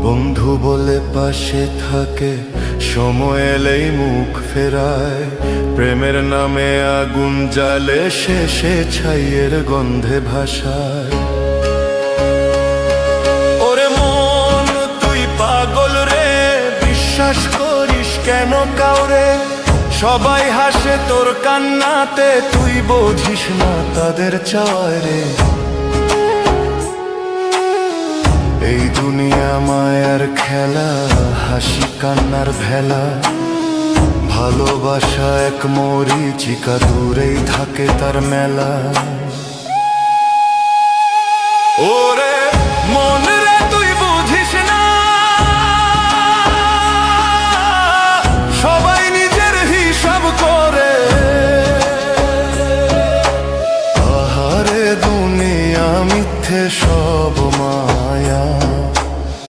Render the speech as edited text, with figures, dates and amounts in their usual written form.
বন্ধু বলে পাশে থাকে, সময় এলেই মুখ ফেরায়। প্রেমের নামে আগুন জ্বালে, শেষে ছাইয়ের গন্ধে ভাসায়। ওরে মন তুই পাগল রে, বিশ্বাস করিস কেন কাউরে? সবাই হাসে তোর কান্নাতে, তুই বোঝিস না তাদের চাওয়ায় রে। এই দুনিয়া মায়ার খেলা, হাসি কান্নার ভেলা। ভালোবাসা এক মরিচিকা, দূরেই থাকে তার মেলা।